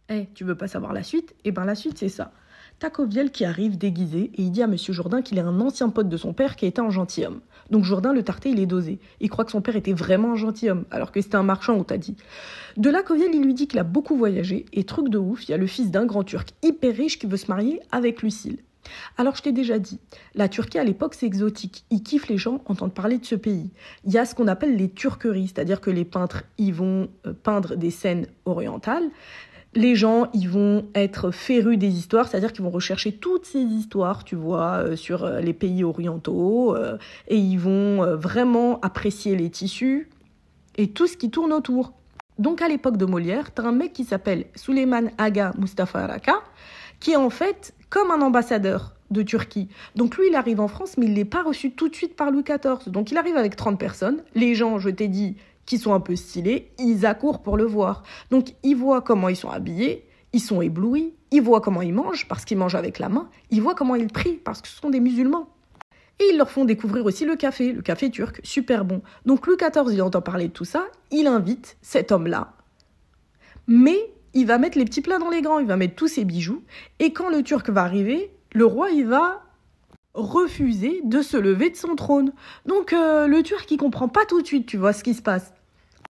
Tu veux pas savoir la suite? Eh ben la suite c'est ça. T'as Coviel qui arrive déguisé et il dit à Monsieur Jourdain qu'il est un ancien pote de son père qui était un gentilhomme. Donc Jourdain, le tarté, il est dosé. Il croit que son père était vraiment un gentilhomme, alors que c'était un marchand, on t'a dit. De là, Coviel, il lui dit qu'il a beaucoup voyagé, et truc de ouf, il y a le fils d'un grand Turc hyper riche qui veut se marier avec Lucille. Alors je t'ai déjà dit, la Turquie à l'époque c'est exotique, ils kiffent les gens entendent parler de ce pays. Il y a ce qu'on appelle les turqueries, c'est-à-dire que les peintres ils vont peindre des scènes orientales. Les gens, ils vont être férus des histoires, c'est-à-dire qu'ils vont rechercher toutes ces histoires, tu vois, sur les pays orientaux, et ils vont vraiment apprécier les tissus et tout ce qui tourne autour. Donc à l'époque de Molière, t'as un mec qui s'appelle Süleyman Aga Mustafa Raka, qui est en fait comme un ambassadeur de Turquie. Donc lui, il arrive en France, mais il n'est pas reçu tout de suite par Louis XIV. Donc il arrive avec 30 personnes. Les gens, je t'ai dit, qui sont un peu stylés, ils accourent pour le voir. Donc ils voient comment ils sont habillés, ils sont éblouis, ils voient comment ils mangent, parce qu'ils mangent avec la main, ils voient comment ils prient, parce que ce sont des musulmans. Et ils leur font découvrir aussi le café turc, super bon. Donc Louis XIV, il entend parler de tout ça, il invite cet homme-là. Mais il va mettre les petits plats dans les grands, il va mettre tous ses bijoux. Et quand le Turc va arriver, le roi, il va refuser de se lever de son trône. Donc le Turc, il comprend pas tout de suite, tu vois, ce qui se passe.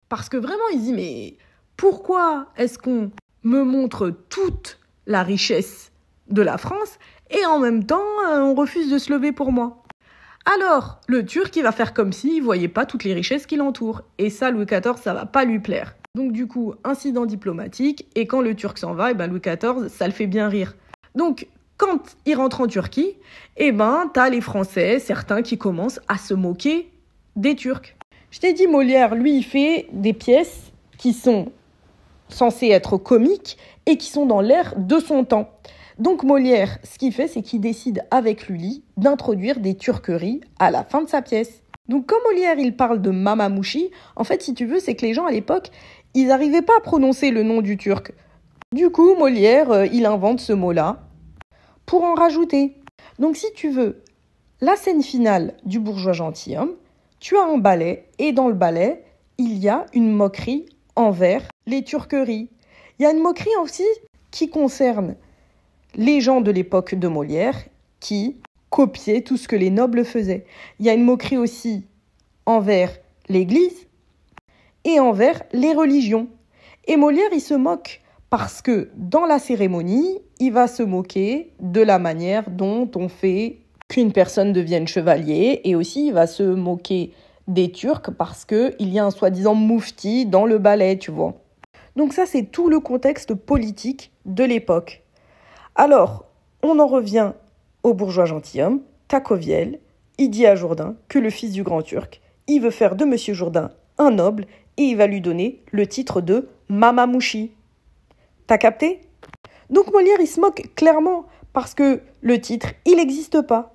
Parce que vraiment, il dit, mais pourquoi est-ce qu'on me montre toute la richesse de la France et en même temps, on refuse de se lever pour moi? Alors, le Turc, il va faire comme s'il ne voyait pas toutes les richesses qui l'entourent. Et ça, Louis XIV, ça va pas lui plaire. Donc du coup, incident diplomatique, et quand le Turc s'en va, Louis XIV, ça le fait bien rire. Donc, quand il rentre en Turquie, t'as les Français, certains qui commencent à se moquer des Turcs. Je t'ai dit, Molière, lui, il fait des pièces qui sont censées être comiques et qui sont dans l'air de son temps. Donc Molière, ce qu'il fait, c'est qu'il décide avec Lully d'introduire des turqueries à la fin de sa pièce. Donc comme Molière, il parle de Mamamouchi, en fait, si tu veux, c'est que les gens à l'époque, ils n'arrivaient pas à prononcer le nom du Turc. Du coup, Molière, il invente ce mot-là pour en rajouter. Donc si tu veux, la scène finale du bourgeois gentilhomme, tu as un ballet, et dans le ballet, il y a une moquerie envers les turqueries. Il y a une moquerie aussi qui concerne les gens de l'époque de Molière qui copiaient tout ce que les nobles faisaient. Il y a une moquerie aussi envers l'Église et envers les religions. Et Molière, il se moque parce que dans la cérémonie, il va se moquer de la manière dont on fait qu'une personne devienne chevalier, et aussi il va se moquer des Turcs parce qu'il y a un soi-disant moufti dans le ballet, tu vois. Donc ça, c'est tout le contexte politique de l'époque. Alors, on en revient au bourgeois gentilhomme, Tacoviel. Il dit à Jourdain que le fils du grand Turc, il veut faire de Monsieur Jourdain un noble et il va lui donner le titre de Mamamouchi. T'as capté? Donc Molière, il se moque clairement parce que le titre, il n'existe pas.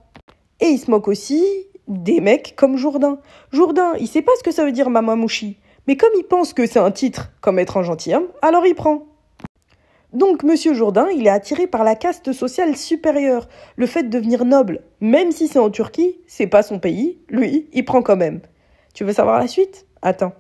Et il se moque aussi des mecs comme Jourdain. Jourdain, il sait pas ce que ça veut dire Mamamouchi, mais comme il pense que c'est un titre comme être un gentilhomme, alors il prend. Donc Monsieur Jourdain, il est attiré par la caste sociale supérieure, le fait de devenir noble, même si c'est en Turquie, c'est pas son pays, lui, il prend quand même. Tu veux savoir la suite? Attends.